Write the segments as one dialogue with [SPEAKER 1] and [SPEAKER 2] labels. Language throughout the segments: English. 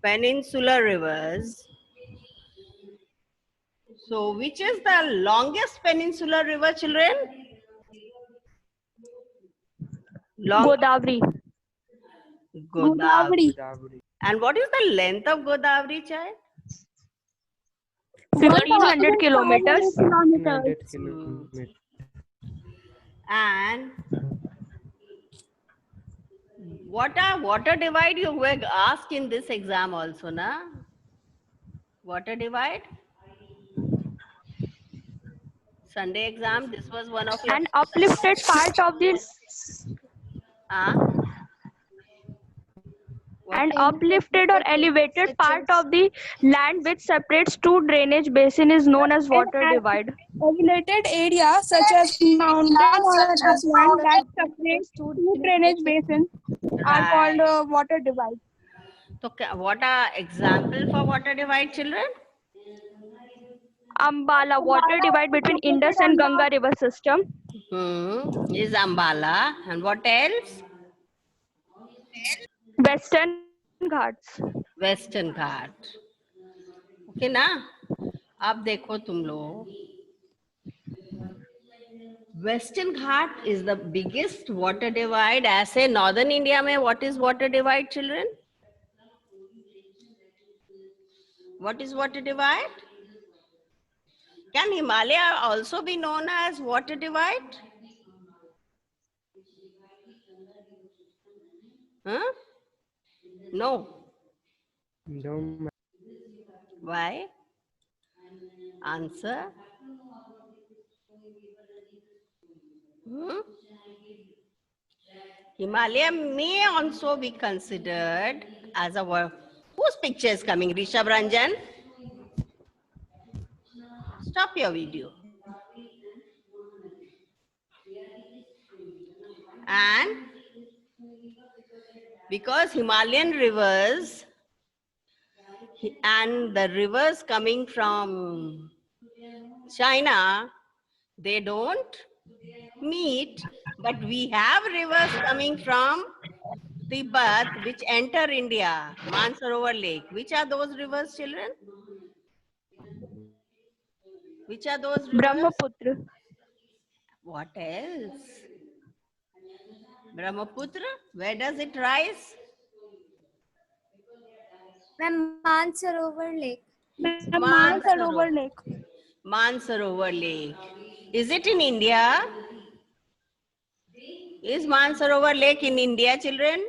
[SPEAKER 1] peninsular rivers. So which is the longest peninsular river, children?
[SPEAKER 2] Godavari.
[SPEAKER 1] Godavari. And what is the length of Godavari, child?
[SPEAKER 2] 1500 kilometers.
[SPEAKER 3] 100 kilometers.
[SPEAKER 1] And what are water divide? You were asked in this exam also, na? Water divide? Sunday exam, this was one of your...
[SPEAKER 2] And uplifted part of the and uplifted or elevated part of the land which separates two drainage basin is known as water divide.
[SPEAKER 4] Elevated areas such as mountain or upland that separate two drainage basins are called water divide.
[SPEAKER 1] So what are example for water divide, children?
[SPEAKER 2] Ambala, water divide between Indus and Ganga river system.
[SPEAKER 1] Is Ambala. And what else?
[SPEAKER 2] Western Ghats.
[SPEAKER 1] Western Ghat. Okay ना? अब देखो तुम लोग. Western Ghat is the biggest water divide. ऐसे Northern India में what is water divide, children? What is water divide? Can Himalaya also be known as water divide? Huh? No.
[SPEAKER 3] No.
[SPEAKER 1] Why? Answer. Himalaya may also be considered as a word. Whose picture is coming? Rishabh Ranjan? Stop your video. And because Himalayan rivers and the rivers coming from China, they don't meet, but we have rivers coming from Tibet which enter India, Mansarovar Lake. Which are those rivers, children? Which are those rivers?
[SPEAKER 2] Brahmaputra.
[SPEAKER 1] What else? Brahmaputra, where does it rise?
[SPEAKER 4] Mansarovar Lake.
[SPEAKER 1] Mansarovar Lake. Mansarovar Lake. Is it in India? Is Mansarovar Lake in India, children?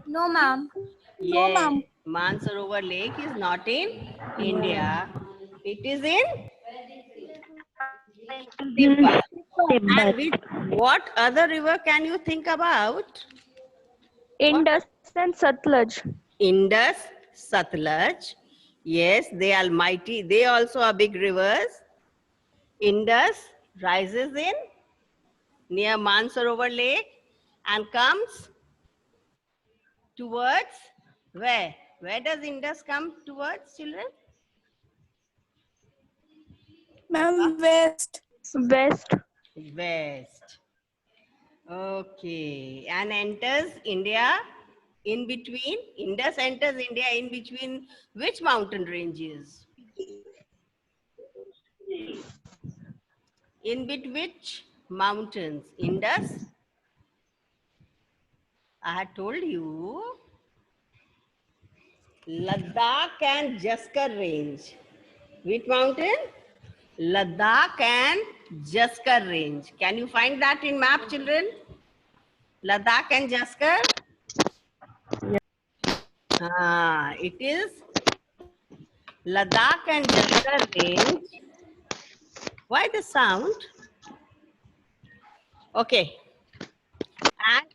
[SPEAKER 4] No, ma'am.
[SPEAKER 1] Yes. No, ma'am. Mansarovar Lake is not in India. It is in Tibet. And with what other river can you think about?
[SPEAKER 2] Indus and Satluj.
[SPEAKER 1] Indus, Satluj. Yes, they are mighty. They also are big rivers. Indus rises in near Mansarovar Lake and comes towards where? Where does Indus come towards, children?
[SPEAKER 4] Ma'am, west.
[SPEAKER 2] West.
[SPEAKER 1] West. Okay. And enters India in between. Indus enters India in between which mountain ranges? In between which mountains? Indus? I had told you Ladakh and Jaskar range. Which mountain? Ladakh and Jaskar range. Can you find that in map, children? Ladakh and Jaskar? It is Ladakh and Jaskar range. Why the sound? Okay. And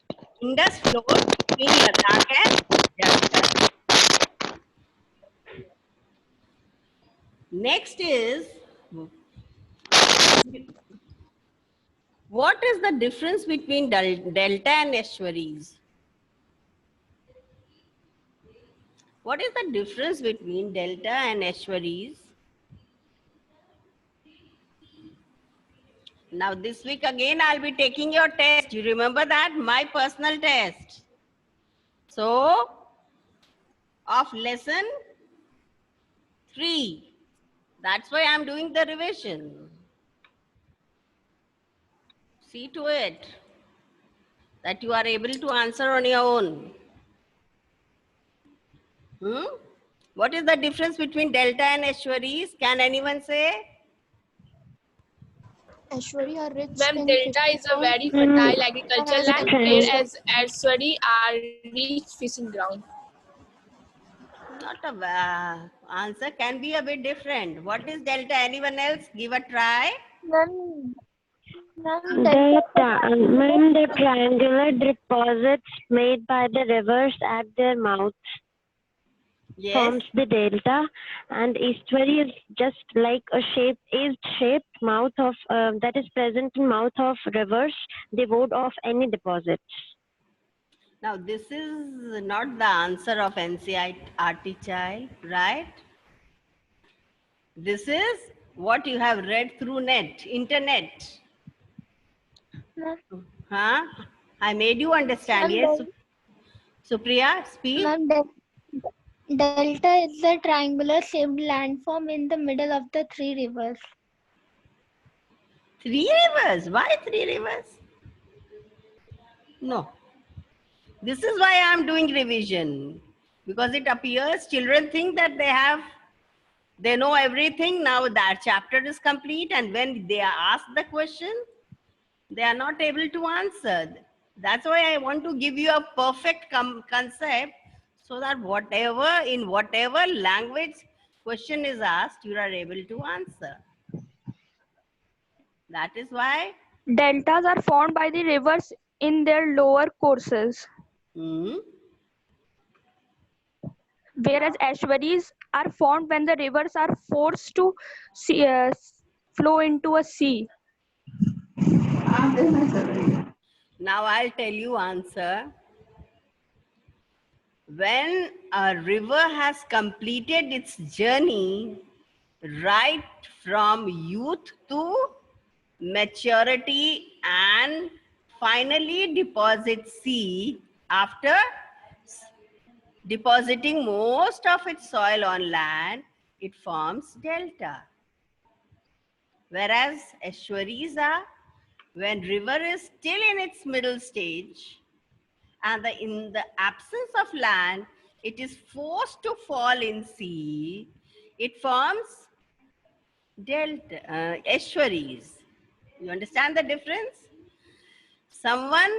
[SPEAKER 1] Indus flows between Ladakh and Jaskar. Next is, what is the difference between delta and estuaries? What is the difference between delta and estuaries? Now this week again I'll be taking your test. You remember that? My personal test. So, of lesson 3. That's why I'm doing the revision. See to it that you are able to answer on your own. What is the difference between delta and estuaries? Can anyone say?
[SPEAKER 5] Ashwari are rich
[SPEAKER 6] Ma'am,
[SPEAKER 5] in
[SPEAKER 6] delta
[SPEAKER 5] fishing
[SPEAKER 6] is a very
[SPEAKER 5] ground.
[SPEAKER 6] fertile agricultural land,
[SPEAKER 5] Triangle.
[SPEAKER 6] whereas estuary are rich fishing ground.
[SPEAKER 1] Not a answer can be a bit different. What is delta? Anyone else? Give a try.
[SPEAKER 7] The triangular deposits made by the rivers at their mouths
[SPEAKER 1] Yes.
[SPEAKER 7] forms the delta, and estuary is just like a shaped mouth of that is present in mouth of rivers devoid of any deposits.
[SPEAKER 1] Now, this is not the answer of NCERT child, right? This is what you have read through internet. Huh? I made you understand. Yes, Supriya, speak.
[SPEAKER 5] Ma'am, delta is the triangular shaped landform in the middle of the three rivers.
[SPEAKER 1] 3 rivers. Why 3 rivers? No. This is why I am doing revision. Because it appears children think that they know everything. Now that chapter is complete, and when they are asked the question, they are not able to answer. That's why I want to give you a perfect concept, so that in whatever language question is asked, you are able to answer. That is why.
[SPEAKER 2] Deltas are formed by the rivers in their lower courses, whereas estuaries are formed when the rivers are forced to flow into a sea.
[SPEAKER 1] Now I'll tell you answer. When a river has completed its journey right from youth to maturity and finally deposits seed, after depositing most of its soil on land, it forms delta. Whereas estuaries are when river is still in its middle stage, and in the absence of land, it is forced to fall in sea, it forms delta, estuaries. You understand the difference? Someone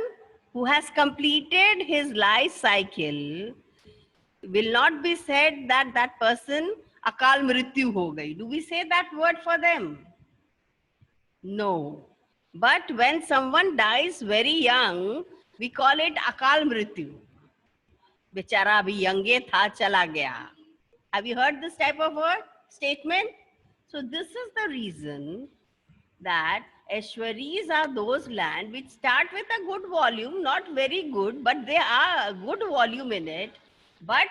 [SPEAKER 1] who has completed his life cycle will not be said that that person akal mrityu ho gayi. Do we say that word for them? No. But when someone dies very young, we call it akal mrityu. बेचारा अभी यंगे था चला गया. Have you heard this type of word statement? So this is the reason that estuaries are those land which start with a good volume, not very good, but they are a good volume in it, but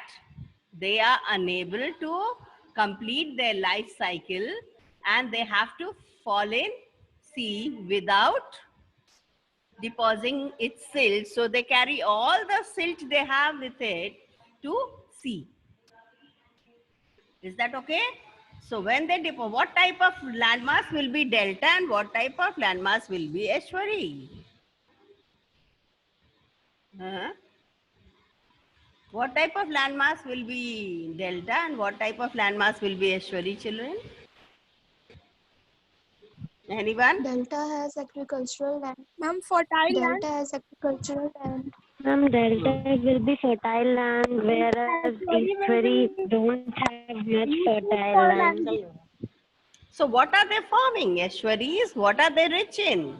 [SPEAKER 1] they are unable to complete their life cycle, and they have to fall in sea without depositing its silt. So they carry all the silt they have with it to sea. Is that okay? So when they deposit, what type of landmass will be delta and what type of landmass will be estuary? What type of landmass will be delta and what type of landmass will be estuary, children? Anyone?
[SPEAKER 5] Delta has agricultural land.
[SPEAKER 4] Ma'am, fertile land.
[SPEAKER 5] Delta has agricultural land.
[SPEAKER 7] Delta will be fertile land, whereas estuary don't have much fertile land.
[SPEAKER 1] So what are they forming? Estuaries, what are they rich in?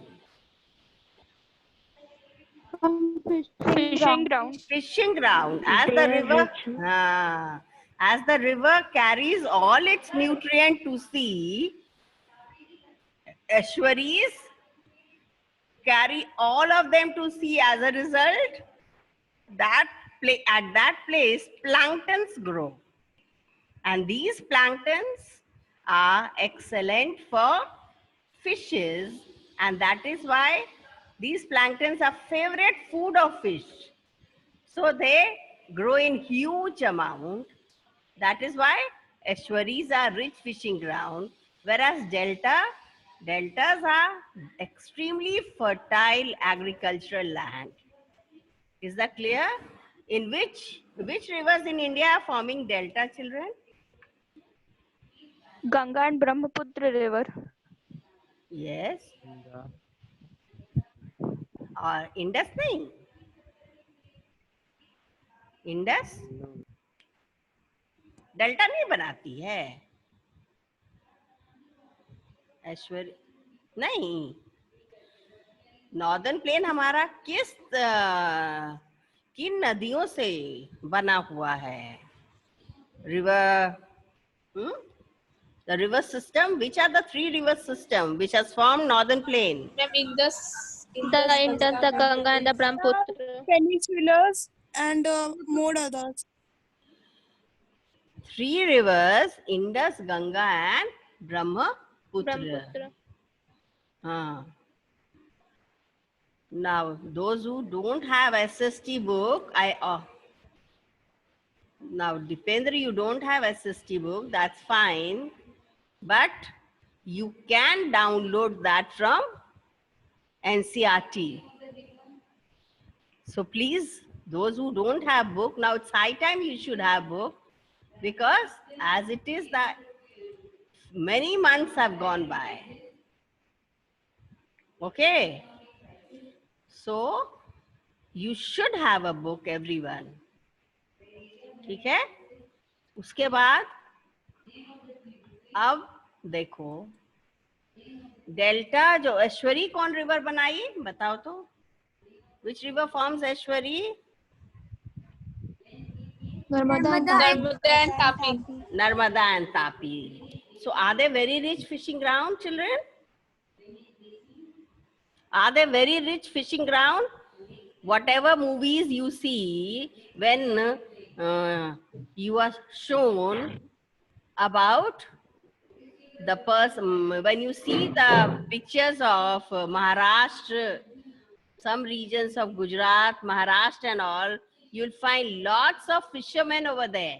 [SPEAKER 2] Fishing ground.
[SPEAKER 1] Fishing ground.
[SPEAKER 7] They
[SPEAKER 1] As the river carries all its nutrient to sea, estuaries carry all of them to sea. As a result, at that place, planktons grow. And these planktons are excellent for fishes, and that is why these planktons are favorite food of fish. So they grow in huge amount. That is why estuaries are rich fishing ground, whereas deltas are extremely fertile agricultural land. Is that clear? In which rivers in India are forming delta, children?
[SPEAKER 2] Ganga and Brahmaputra river.
[SPEAKER 1] Yes.
[SPEAKER 3] Ganga.
[SPEAKER 1] और Indus नहीं, Indus
[SPEAKER 3] No.
[SPEAKER 1] Delta नहीं बनाती है, ऐश्वर्य नहीं। Northern plain हमारा किन नदियों से बना हुआ है? River, the river system, which are the 3 river system which has formed northern plain?
[SPEAKER 6] Ma'am, Indus,
[SPEAKER 5] the Ganga and the Brahmaputra.
[SPEAKER 4] Peninsulars and more others.
[SPEAKER 1] 3 rivers, Indus, Ganga and Brahmaputra. Now those who don't have SST book, now Dipendra, you don't have SST book, that's fine, but you can download that from NCERT. So please, those who don't have book, now it's high time you should have book, because as it is that many months have gone by. Okay, so you should have a book, everyone. ठीक है? उसके बाद अब देखो, delta जो ऐश्वरी कौन river बनाई बताओ तो? Which river forms ऐश्वरी?
[SPEAKER 6] Narmada and Tapi.
[SPEAKER 1] Narmada and Tapi. So are they very rich fishing ground, children? Are they very rich fishing ground? Whatever movies you see, when you are shown about the person, when you see the pictures of Maharashtra, some regions of Gujarat, Maharashtra and all, you'll find lots of fishermen over there.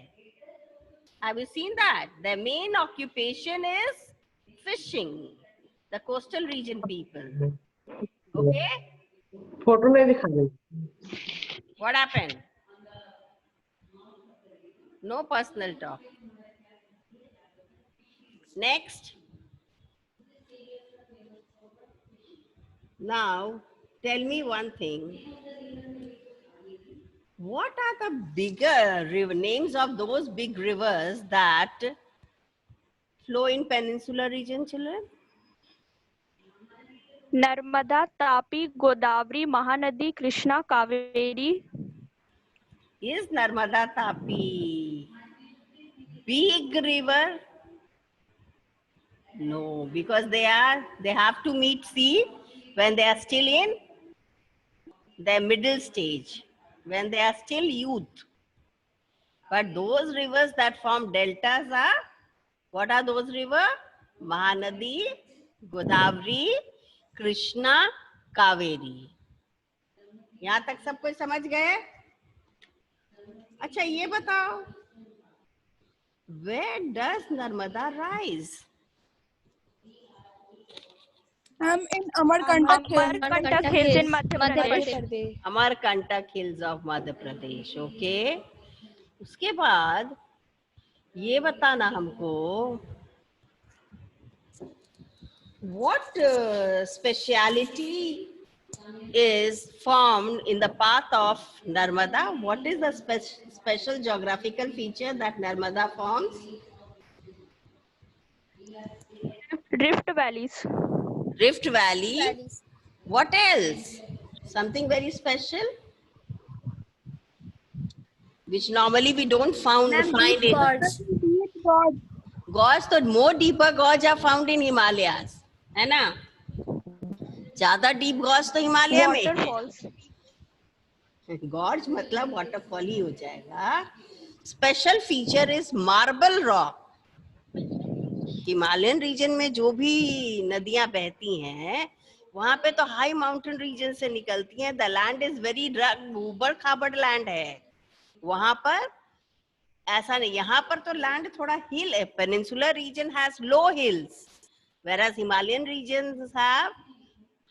[SPEAKER 1] Have you seen that? Their main occupation is fishing, the coastal region people. Okay?
[SPEAKER 8] Photo नहीं दिखा रही।
[SPEAKER 1] What happened? No personal talk. Next. Now, tell me one thing. What are the bigger names of those big rivers that flow in peninsular region, children?
[SPEAKER 2] Narmada, Tapi, Godavari, Mahanadi, Krishna, Kaveri.
[SPEAKER 1] Is Narmada Tapi big river? No, because they have to meet sea when they are still in their middle stage, when they are still youth. But those rivers that form deltas are, what are those rivers? Mahanadi, Godavari, Krishna, Kaveri. यहाँ तक सब कोई समझ गए? अच्छा ये बताओ, where does Narmada rise?
[SPEAKER 4] In Amarkantak Hills.
[SPEAKER 2] Amarkantak Hills in Madhya Pradesh.
[SPEAKER 1] Amarkantak Hills of Madhya Pradesh. Okay. उसके बाद ये बताना हमको, what speciality is formed in the path of Narmada? What is the special geographical feature that Narmada forms?
[SPEAKER 2] Rift valleys.
[SPEAKER 1] Rift Valley. What else? Something very special, which normally we don't find in. Gorge, so more deeper gorge are found in Himalayas, है ना? ज़्यादा deep gorge तो हिमालय में है.
[SPEAKER 2] Waterfalls.
[SPEAKER 1] Gorge मतलब waterfall ही हो जाएगा. Special feature is marble rock. Himalayan region में जो भी नदियां बहती हैं, वहां पे तो हाई माउंटेन रीजन से निकलती हैं. द लैंड इज वेरी ऊबड़ खाबड़ लैंड है. वहां पर ऐसा नहीं, यहाँ पर तो लैंड थोड़ा हिल है. Peninsular reason has low hills, whereas Himalayan regions have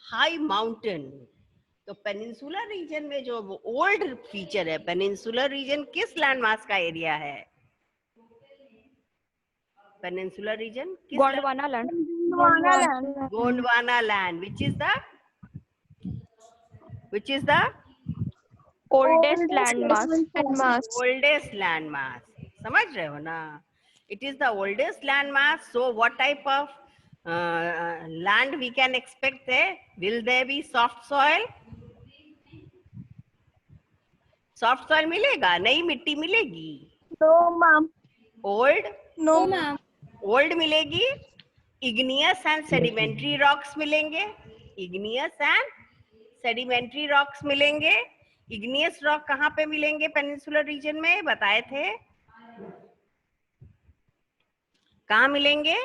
[SPEAKER 1] high mountain. तो पेनिनसुलर रीजन में जो ओल्ड फीचर है, पेनिनसुलर रीजन किस लैंड मास का एरिया है? पेनिनसुलर रीजन किस?
[SPEAKER 2] Gondwana land.
[SPEAKER 1] Gondwana land, which is the
[SPEAKER 2] Oldest landmass.
[SPEAKER 1] oldest landmass. समझ रहे हो ना? It is the oldest landmass. So what type of land we can expect there? Will there be soft soil? Soft soil मिलेगा? नहीं, मिट्टी मिलेगी.
[SPEAKER 4] No, ma'am.
[SPEAKER 1] Old?
[SPEAKER 4] No, ma'am.
[SPEAKER 1] Old मिलेगी. Igneous and sedimentary rocks मिलेंगे. Igneous and sedimentary rocks मिलेंगे. Igneous rock कहाँ पे मिलेंगे पेनिनसुलर रीजन में? बताए थे. कहाँ मिलेंगे?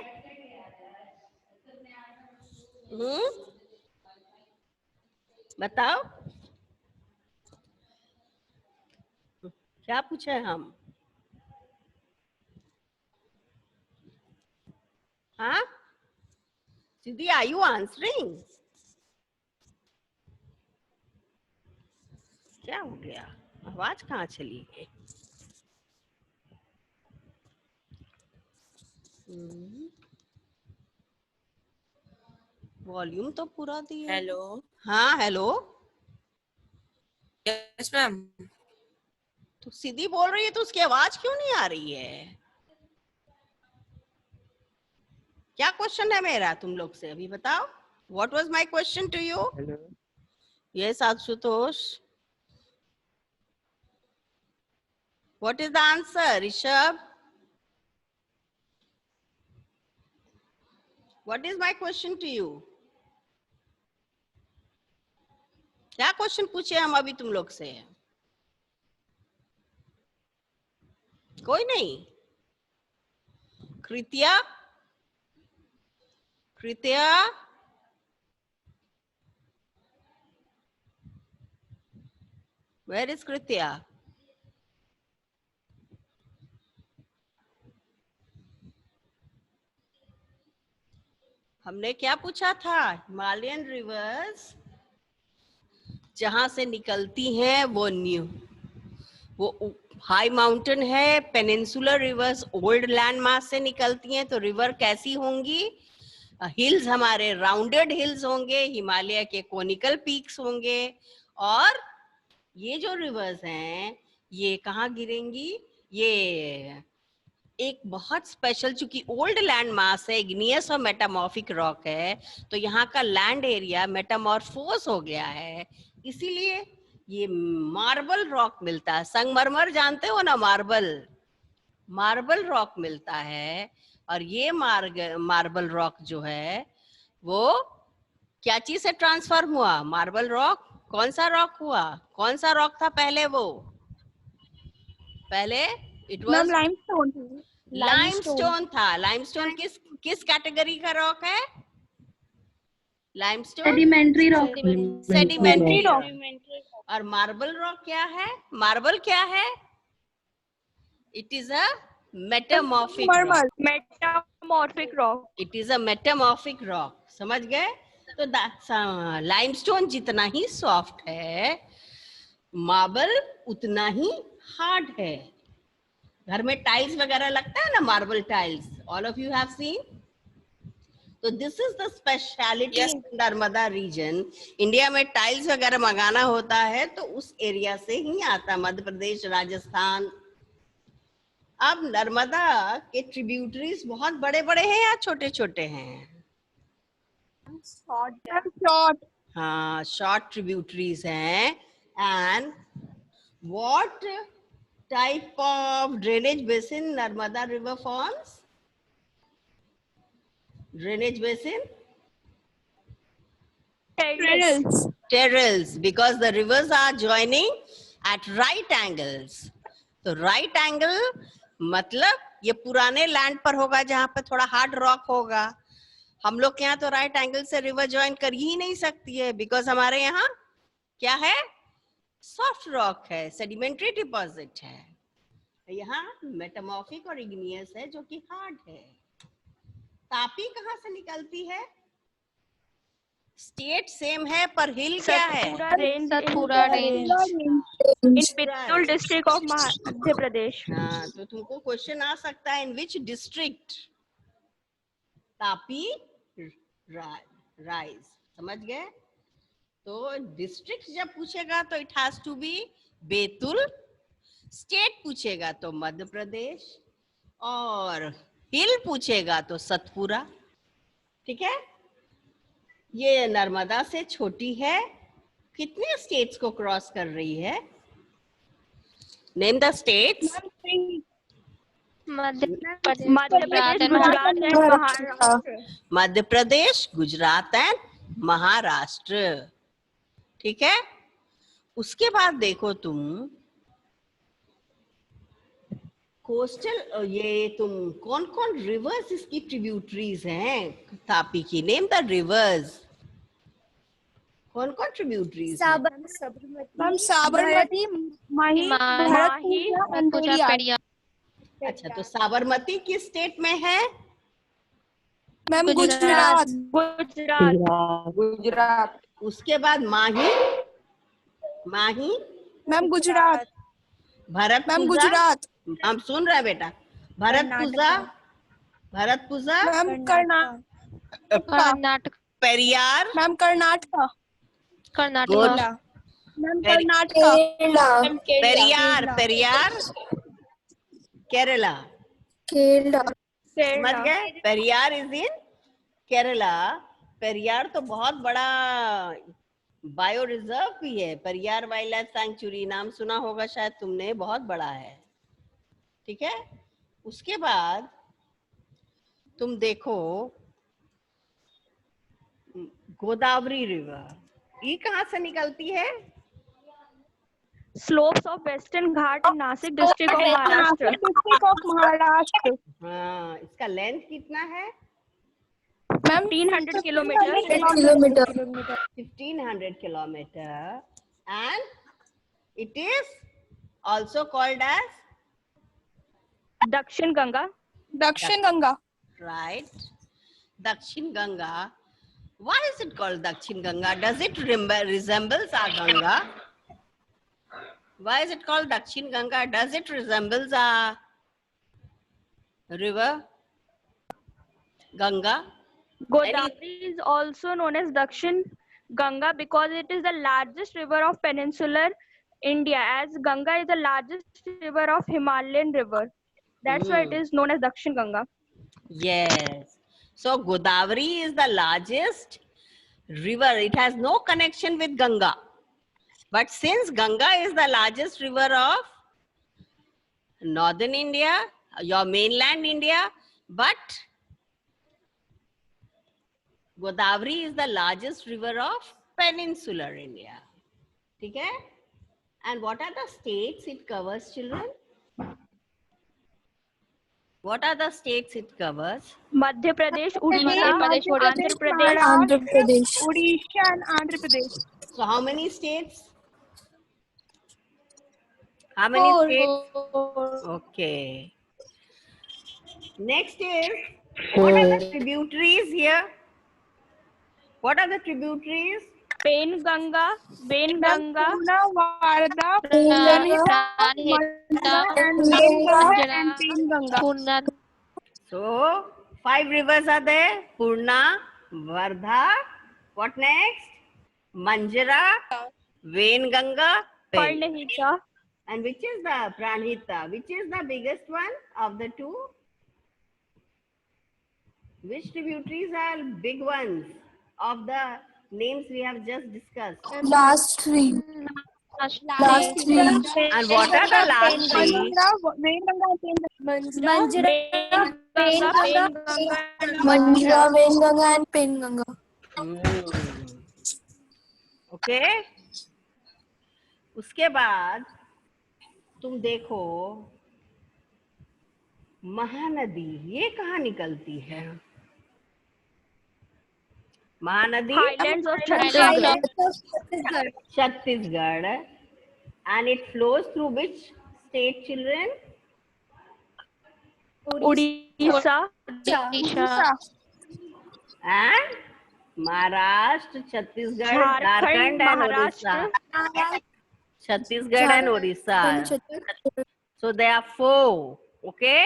[SPEAKER 1] बताओ, क्या पूछे हम? हाँ, Siddhi, are you answering? क्या हो गया? आवाज कहाँ चली गई? वॉल्यूम तो पूरा दिया.
[SPEAKER 9] हेलो.
[SPEAKER 1] हाँ, हेलो.
[SPEAKER 9] Yes ma'am.
[SPEAKER 1] तो सीधी बोल रही है तो उसकी आवाज क्यों नहीं आ रही है? क्या क्वेश्चन है मेरा तुम लोग से? अभी बताओ. What was my question to you?
[SPEAKER 3] Hello.
[SPEAKER 1] Yes Ashutosh. What is the answer? Rishabh, what is my question to you? क्या क्वेश्चन पूछे हम अभी तुम लोग से? कोई नहीं. Kritya, Kritya, where is Kritya? हमने क्या पूछा था? हिमालयन रिवर्स जहां से निकलती हैं वो हाई माउंटेन है. Peninsular reverse old land mass से निकलती हैं. तो रिवर कैसी होंगी? हिल्स हमारे राउंडेड हिल्स होंगे, हिमालय के कोनिकल पीक्स होंगे. और ये जो रिवर्स हैं ये कहाँ गिरेंगी? ये एक बहुत स्पेशल, चूंकि ओल्ड लैंड मास है, इग्नियस और मेटामॉर्फिक रॉक है, तो यहाँ का लैंड एरिया मेटामॉर्फोस हो गया है. इसीलिए ये मार्बल रॉक मिलता है. संगमरमर जानते हो ना? मार्बल रॉक मिलता है. और ये मार्बल रॉक जो है वो क्या चीज से ट्रांसफॉर्म हुआ? Marble rock. कौन सा रॉक हुआ? कौन सा रॉक था पहले? वो पहले इट वाज लाइमस्टोन था. लाइमस्टोन किस कैटेगरी का रॉक है? Limestone
[SPEAKER 4] Sedimentary rock.
[SPEAKER 1] Sedimentary rock. और मार्बल रॉक क्या है? मार्बल क्या है? It is a metamorphic rock.
[SPEAKER 2] Metamorphic rock.
[SPEAKER 1] It is a metamorphic rock. समझ गए? तो लाइमस्टोन जितना ही सॉफ्ट है, मार्बल उतना ही हार्ड है. घर में टाइल्स वगैरह लगता है ना, marble tiles. All of you have seen. तो this is the speciality in Narmada region. India में टाइल्स वगैरह मंगाना होता है तो उस एरिया से ही आता, मध्य प्रदेश, राजस्थान. अब नर्मदा के ट्रिब्यूटरीज बहुत बड़े बड़े हैं या छोटे छोटे हैं?
[SPEAKER 4] Short.
[SPEAKER 1] हाँ, शॉर्ट ट्रिब्यूटरीज हैं. And what type of drainage basin Narmada river forms? Drainage basin? Terrals, because the rivers are joining at right angles. तो right angle मतलब ये पुराने लैंड पर होगा जहाँ पे थोड़ा हार्ड रॉक होगा. हम लोग के यहाँ तो राइट एंगल से रिवर ज्वाइन कर ही नहीं सकती है, बिकॉज हमारे यहाँ क्या है? सॉफ्ट रॉक है, सेडिमेंट्री डिपॉजिट है। यहाँ मेटामॉर्फिक और इग्नियस है जो कि हार्ड है। तापी कहाँ से निकलती है? स्टेट सेम है पर हिल क्या है?
[SPEAKER 2] Satpura range
[SPEAKER 6] Satpura range.
[SPEAKER 2] in Pittul district of Madhya Pradesh.
[SPEAKER 1] हाँ, तो तुमको क्वेश्चन आ सकता है in which district Tapi rise, समझ गए? तो डिस्ट्रिक्ट जब पूछेगा तो it has to be Betul, state पूछेगा तो मध्य प्रदेश, और हिल पूछेगा तो सतपुरा। ठीक है, ये नर्मदा से छोटी है, कितने स्टेट्स को क्रॉस कर रही है? Name the states.
[SPEAKER 6] Madhya Pradesh,
[SPEAKER 2] Madhya Pradesh, Gujarat and Maharashtra.
[SPEAKER 1] Madhya Pradesh, Gujarat and Maharashtra. ठीक है, उसके बाद देखो तुम कोस्टल, ये तुम कौन कौन रिवर्स इसकी ट्रिब्यूटरीज हैं तापी की? Name the rivers. कौन कौन ट्रिब्यूटरीज?
[SPEAKER 4] मैम साबरमती, माही,
[SPEAKER 6] माही,
[SPEAKER 4] भरतपुरा,
[SPEAKER 6] पेरियार।
[SPEAKER 1] अच्छा, तो साबरमती किस स्टेट में है?
[SPEAKER 4] मैम गुजरात,
[SPEAKER 8] गुजरात।
[SPEAKER 1] उसके बाद माही, माही,
[SPEAKER 4] मैम गुजरात,
[SPEAKER 1] भरतपुरा,
[SPEAKER 4] मैम गुजरात,
[SPEAKER 1] हम सुन रहे हैं बेटा। Bharatpura, Bharatpura,
[SPEAKER 4] ma'am
[SPEAKER 6] Karnataka,
[SPEAKER 1] Periyar,
[SPEAKER 4] ma'am Karnataka,
[SPEAKER 6] Karnataka,
[SPEAKER 4] ma'am Karnataka,
[SPEAKER 1] Periyar, Periyar, Kerala. समझ गए? Periyar is in Kerala. पेरियार तो बहुत बड़ा बायो रिजर्व भी है। पेरियार वाइल्ड लाइफ सैंक्चुरी नाम सुना होगा शायद तुमने, बहुत बड़ा है। ठीक है, उसके बाद तुम देखो गोदावरी रिवर, ये कहाँ से निकलती है?
[SPEAKER 2] Slopes of Western Ghat in Nasik district of Maharashtra.
[SPEAKER 4] District of Maharashtra.
[SPEAKER 1] हाँ, इसका लेंथ कितना है?
[SPEAKER 4] Ma'am
[SPEAKER 2] 1500 kilometers.
[SPEAKER 1] 1500 kilometer, and it is also called as
[SPEAKER 2] Dakshin Ganga.
[SPEAKER 4] दक्षिण Ganga.
[SPEAKER 1] right, Dakshin Ganga. Why is it called Dakshin Ganga? Does it resembles our Ganga? Why is it called Dakshin Ganga? Does it resembles our river Ganga?
[SPEAKER 2] Godavari is also known as Dakshin Ganga because it is the largest river of peninsular India, as Ganga is the largest river of Himalayan river. That's why it is known as Dakshin Ganga.
[SPEAKER 1] Yes. So Godavari is the largest river. It has no connection with Ganga. But since Ganga is the largest river of northern India, your mainland India, but Godavari is the largest river of peninsular India. Okay? And what are the states it covers, children? What are the states it covers?
[SPEAKER 2] Madhya Pradesh, Odisha,
[SPEAKER 6] Madhya Pradesh,
[SPEAKER 2] Andhra Pradesh.
[SPEAKER 4] Odisha and Andhra Pradesh।
[SPEAKER 1] So how many states? How many states? Okay. Next is, what are the tributaries here? What are the tributaries?
[SPEAKER 2] Pen Ganga, Ven Ganga,
[SPEAKER 4] Purna, वारदा,
[SPEAKER 6] Pranhita,
[SPEAKER 4] and Ganga and Penganga।
[SPEAKER 6] Purna,
[SPEAKER 1] So 5 rivers are there. Purna, Vardha. What next? Manjara, Venganga, Pen.
[SPEAKER 2] Parnahita.
[SPEAKER 1] And which is the Pranhita? Which is the biggest one of the two? Which tributaries are big ones of the names we have just discussed?
[SPEAKER 5] Last three.
[SPEAKER 1] And what are the last three?
[SPEAKER 5] Manjra, Venganga and Penganga.
[SPEAKER 1] Okay. उसके बाद तुम देखो महानदी, ये कहाँ निकलती है? Mahanadi
[SPEAKER 2] Highlands of Chhattisgarh.
[SPEAKER 1] Chhattisgarh, And it flows through which state, children?
[SPEAKER 2] Odisha.
[SPEAKER 6] Odisha.
[SPEAKER 1] And Maharashtra, Chhattisgarh,
[SPEAKER 2] Jharkhand,
[SPEAKER 1] Jharkhand and Orissa.
[SPEAKER 2] Maharashtra.
[SPEAKER 1] Chhattisgarh and Orissa. So there are 4. Okay.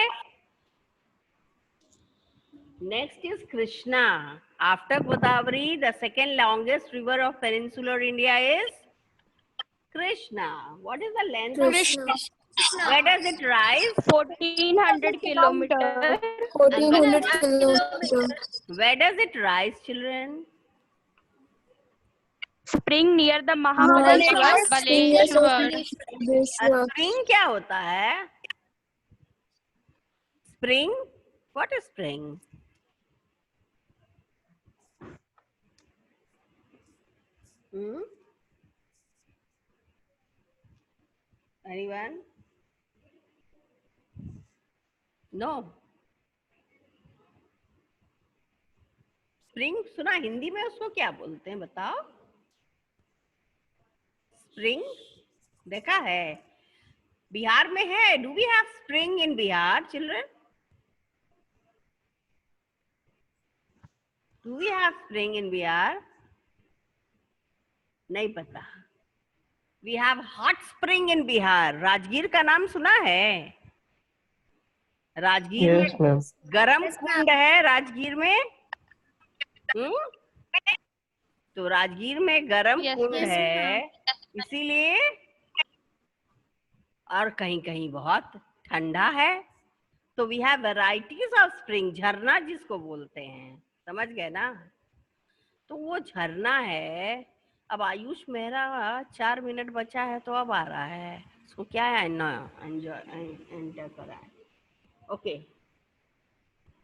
[SPEAKER 1] Next is Krishna. After Godavari, the second longest river of peninsular India is Krishna. What is the length of Krishna? Where does it rise?
[SPEAKER 2] 1400 kilometers.
[SPEAKER 5] 1400 kilometers.
[SPEAKER 1] Where does it rise, children?
[SPEAKER 2] Spring near the Mahabaleshwar.
[SPEAKER 6] Baleshwar.
[SPEAKER 1] Spring क्या होता है? Spring? What is spring? Anyone? No. Spring सुना, हिंदी में उसको क्या बोलते हैं बताओ? स्प्रिंग देखा है? बिहार में है. Do we have spring in Bihar, children? Do we have spring in Bihar? नहीं पता. We have hot spring in Bihar. Rajgir का नाम सुना है? राजगीर
[SPEAKER 3] Yes,
[SPEAKER 1] में
[SPEAKER 3] ma'am.
[SPEAKER 1] गरम कुंड है राजगीर में. तो राजगीर में गरम
[SPEAKER 6] Yes,
[SPEAKER 1] कुंड
[SPEAKER 6] yes,
[SPEAKER 1] है, इसीलिए. और कहीं कहीं बहुत ठंडा है. तो we have varieties of spring. झरना जिसको बोलते हैं, समझ गए ना? तो वो झरना है. अब आयुष मेहरा 4 मिनट बचा है तो अब आ रहा है. उसको क्या है ना एंटर करा है. ओके.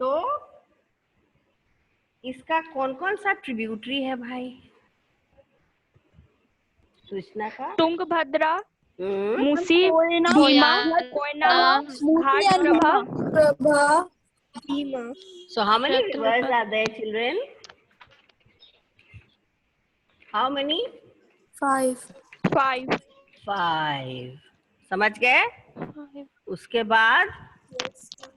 [SPEAKER 1] तो इसका कौन कौन सा ट्रिब्यूटरी है भाई कृष्णा का?
[SPEAKER 2] तुंगभद्रा,
[SPEAKER 1] हम्म,
[SPEAKER 2] Musi,
[SPEAKER 4] Koyna,
[SPEAKER 2] Bhima,
[SPEAKER 6] Koyna,
[SPEAKER 2] Koyna,
[SPEAKER 4] Musi and
[SPEAKER 2] Ghataprabha.
[SPEAKER 4] Bhima.
[SPEAKER 1] so how many
[SPEAKER 6] Chhatrapati.
[SPEAKER 1] rivers are there, children? How many?
[SPEAKER 4] 5.
[SPEAKER 2] 5.
[SPEAKER 1] 5. समझ गए? उसके बाद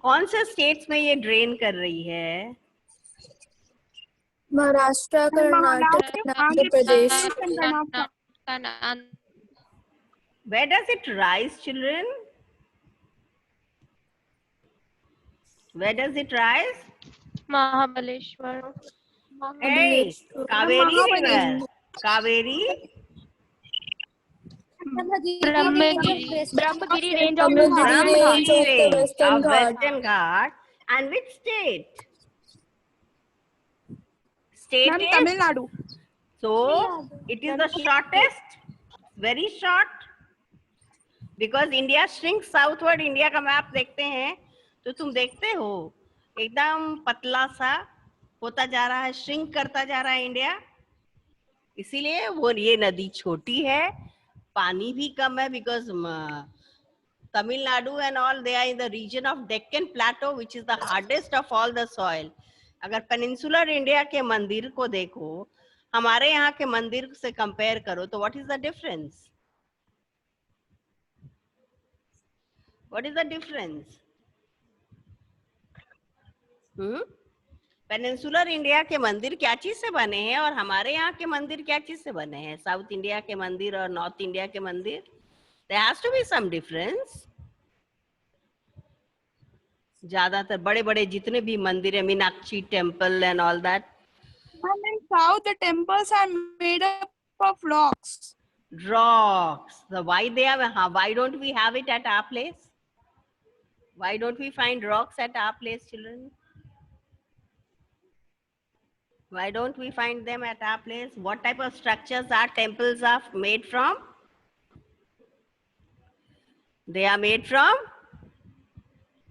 [SPEAKER 1] कौन से स्टेट्स में ये ड्रेन कर रही है?
[SPEAKER 5] Maharashtra, Karnataka, Andhra Pradesh.
[SPEAKER 1] Where does it rise, children? Where does it rise?
[SPEAKER 6] Mahabaleshwar.
[SPEAKER 1] Hey, Kaveri river. Kaveri.
[SPEAKER 2] Brahmagiri range of
[SPEAKER 5] Brahmagiri
[SPEAKER 2] Western
[SPEAKER 5] range of the
[SPEAKER 2] Ghats.
[SPEAKER 5] Western
[SPEAKER 1] Of
[SPEAKER 5] Ghats.
[SPEAKER 1] Western Ghats. And which state? State
[SPEAKER 4] Ma'am,
[SPEAKER 1] is?
[SPEAKER 4] Tamil Nadu.
[SPEAKER 1] So it is the shortest, very short, because India shrinks southward. India का map देखते हैं तो तुम देखते हो एकदम पतला सा होता जा रहा है, श्रिंक करता जा रहा है इंडिया. इसीलिए वो ये नदी छोटी है, पानी भी कम है, because Tamil Nadu and all they are in the region of Deccan plateau which is the hardest of all the soil. अगर पेनिनसुलर इंडिया के मंदिर को देखो, हमारे यहाँ के मंदिर से कंपेयर करो, तो what is the difference? What is the difference? Peninsular India के मंदिर क्या चीज से बने हैं और हमारे यहाँ के मंदिर क्या चीज से बने हैं? साउथ इंडिया के मंदिर और नॉर्थ इंडिया के मंदिर, there has to be some difference. ज्यादातर बड़े बड़े जितने भी मंदिर है, Meenakshi temple and all that.
[SPEAKER 4] And in south, the temples are made up of rocks.
[SPEAKER 1] Rocks. So why they are? Why don't we have it at our place? Why don't we find rocks at our place, children? Why don't we find them at our place? What type of structures our temples are made from? They are made from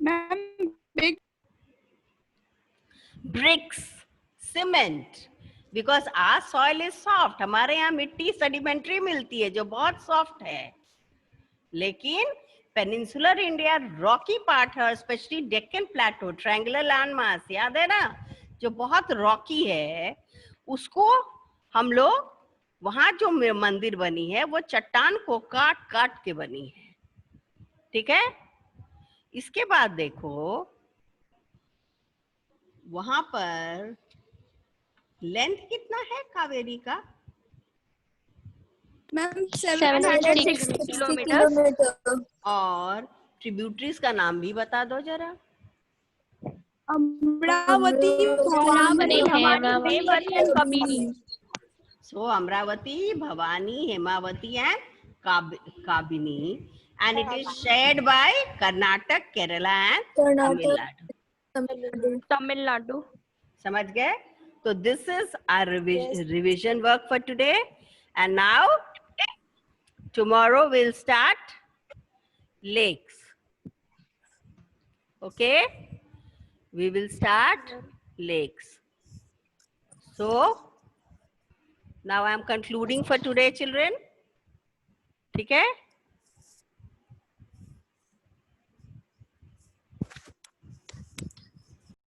[SPEAKER 4] Ma'am, big
[SPEAKER 1] bricks, cement. Because our soil is soft. हमारे यहाँ मिट्टी sedimentary मिलती है जो बहुत soft है. लेकिन peninsular India Rocky part है, स्पेशली डेक्कन प्लेटो, ट्रायंगुलर लैंड मास, याद है ना, जो बहुत रॉकी है, उसको हम लोग वहां जो मंदिर बनी है वो चट्टान को काट काट के बनी है। ठीक है, इसके बाद देखो वहां पर लेंथ कितना है कावेरी का?
[SPEAKER 4] Ma'am
[SPEAKER 6] 760
[SPEAKER 2] kilometre.
[SPEAKER 1] और ट्रिब्यूटरीज का नाम भी बता दो जरा।
[SPEAKER 4] Amravati,
[SPEAKER 2] Bhavani,
[SPEAKER 6] Hemavati,
[SPEAKER 2] Hemvati and Kabini.
[SPEAKER 1] So Amravati, Bhavani, Hemavati and Kabini, and it is shared by Karnataka, Kerala and Tamil Nadu.
[SPEAKER 2] Tamil Nadu.
[SPEAKER 1] समझ गए? So this is our revision work for today, and now tomorrow we'll start lakes. Okay, we will start lakes. So now I am concluding for today, children. ठीक है?